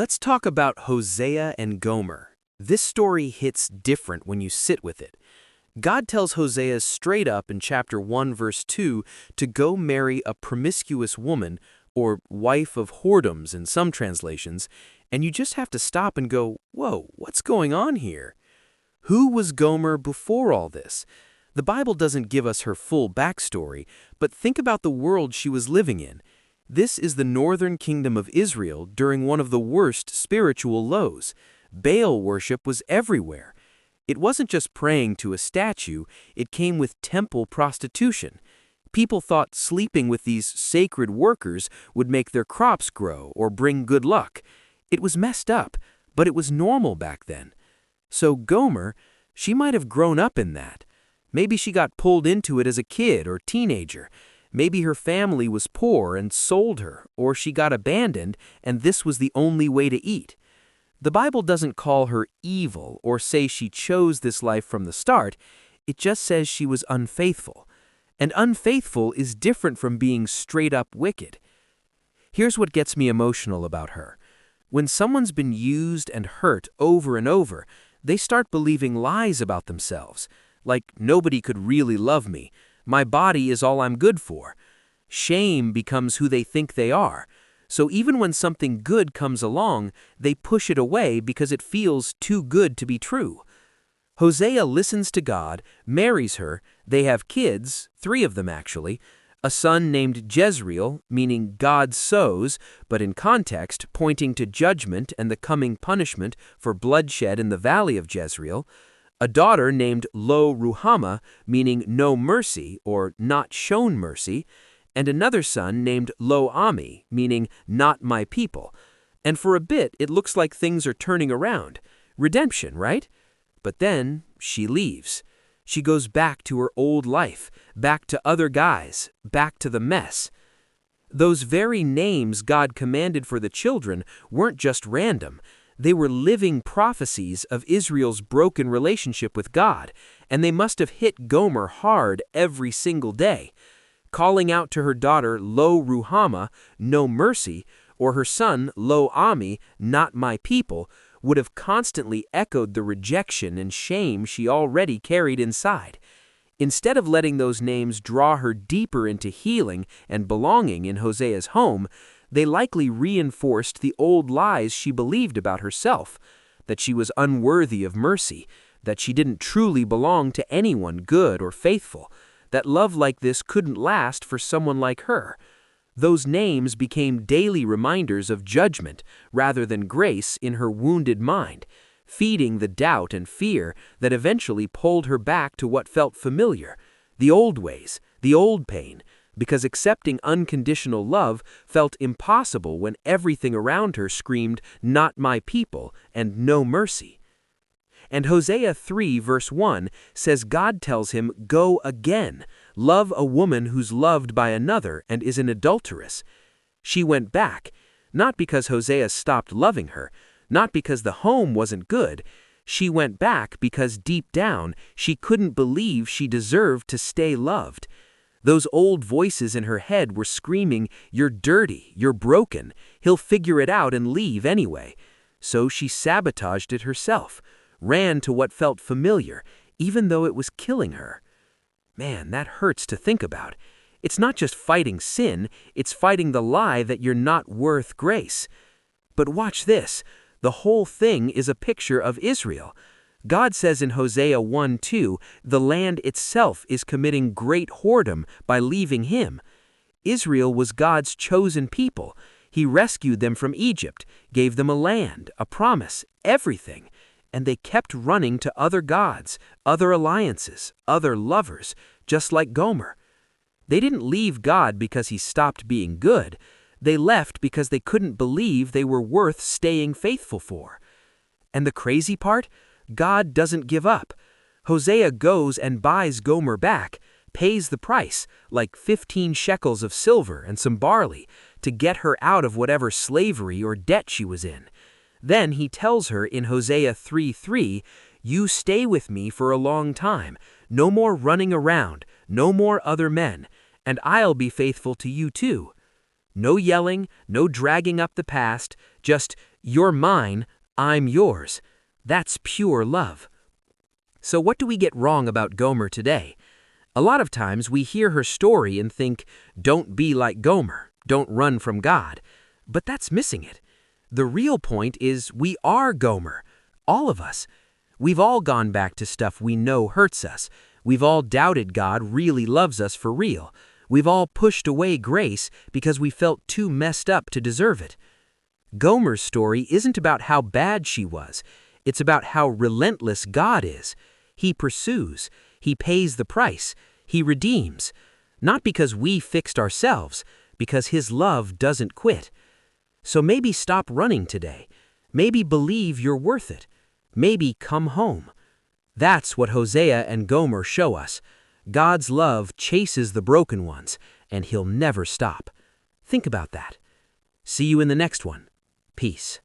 Let's talk about Hosea and Gomer. This story hits different when you sit with it. God tells Hosea straight up in chapter 1 verse 2 to go marry a promiscuous woman, or wife of whoredoms in some translations, and you just have to stop and go, whoa, what's going on here? Who was Gomer before all this? The Bible doesn't give us her full backstory, but think about the world she was living in. This is the northern kingdom of Israel during one of the worst spiritual lows. Baal worship was everywhere. It wasn't just praying to a statue, it came with temple prostitution. People thought sleeping with these sacred workers would make their crops grow or bring good luck. It was messed up, but it was normal back then. So Gomer, she might have grown up in that. Maybe she got pulled into it as a kid or teenager. Maybe her family was poor and sold her, or she got abandoned and this was the only way to eat. The Bible doesn't call her evil or say she chose this life from the start. It just says she was unfaithful. And unfaithful is different from being straight up wicked. Here's what gets me emotional about her. When someone's been used and hurt over and over, they start believing lies about themselves, like nobody could really love me. My body is all I'm good for. Shame becomes who they think they are. So even when something good comes along, they push it away because it feels too good to be true. Hosea listens to God, marries her, they have kids, 3 of them actually, a son named Jezreel, meaning God sows, but in context pointing to judgment and the coming punishment for bloodshed in the valley of Jezreel, a daughter named Lo Ruhamah, meaning no mercy or not shown mercy, and another son named Lo Ami, meaning not my people. And for a bit, it looks like things are turning around. Redemption, right? But then she leaves. She goes back to her old life, back to other guys, back to the mess. Those very names God commanded for the children weren't just random. They were living prophecies of Israel's broken relationship with God, and they must have hit Gomer hard every single day. Calling out to her daughter Lo Ruhamah, no mercy, or her son Lo Ami, not my people, would have constantly echoed the rejection and shame she already carried inside. Instead of letting those names draw her deeper into healing and belonging in Hosea's home, they likely reinforced the old lies she believed about herself, that she was unworthy of mercy, that she didn't truly belong to anyone good or faithful, that love like this couldn't last for someone like her. Those names became daily reminders of judgment rather than grace in her wounded mind, feeding the doubt and fear that eventually pulled her back to what felt familiar, the old ways, the old pain, because accepting unconditional love felt impossible when everything around her screamed, "Not my people," and "No mercy." And Hosea 3 verse 1 says God tells him, "Go again, love a woman who's loved by another and is an adulteress." She went back, not because Hosea stopped loving her, not because the home wasn't good. She went back because deep down she couldn't believe she deserved to stay loved. Those old voices in her head were screaming, "You're dirty, you're broken, he'll figure it out and leave anyway." So she sabotaged it herself, ran to what felt familiar, even though it was killing her. Man, that hurts to think about. It's not just fighting sin, it's fighting the lie that you're not worth grace. But watch this, the whole thing is a picture of Israel. God says in Hosea 1:2, the land itself is committing great whoredom by leaving him. Israel was God's chosen people. He rescued them from Egypt, gave them a land, a promise, everything. And they kept running to other gods, other alliances, other lovers, just like Gomer. They didn't leave God because he stopped being good. They left because they couldn't believe they were worth staying faithful for. And the crazy part? God doesn't give up. Hosea goes and buys Gomer back, pays the price, like 15 shekels of silver and some barley, to get her out of whatever slavery or debt she was in. Then he tells her in Hosea 3:3, "You stay with me for a long time, no more running around, no more other men, and I'll be faithful to you too." No yelling, no dragging up the past, just You're mine, I'm yours. That's pure love. So what do we get wrong about Gomer today? A lot of times we hear her story and think, don't be like Gomer, don't run from God. But that's missing it. The real point is we are Gomer, all of us. We've all gone back to stuff we know hurts us. We've all doubted God really loves us for real. We've all pushed away grace because we felt too messed up to deserve it. Gomer's story isn't about how bad she was. It's about how relentless God is. He pursues. He pays the price. He redeems. Not because we fixed ourselves, because His love doesn't quit. So maybe stop running today. Maybe believe you're worth it. Maybe come home. That's what Hosea and Gomer show us. God's love chases the broken ones, and He'll never stop. Think about that. See you in the next one. Peace.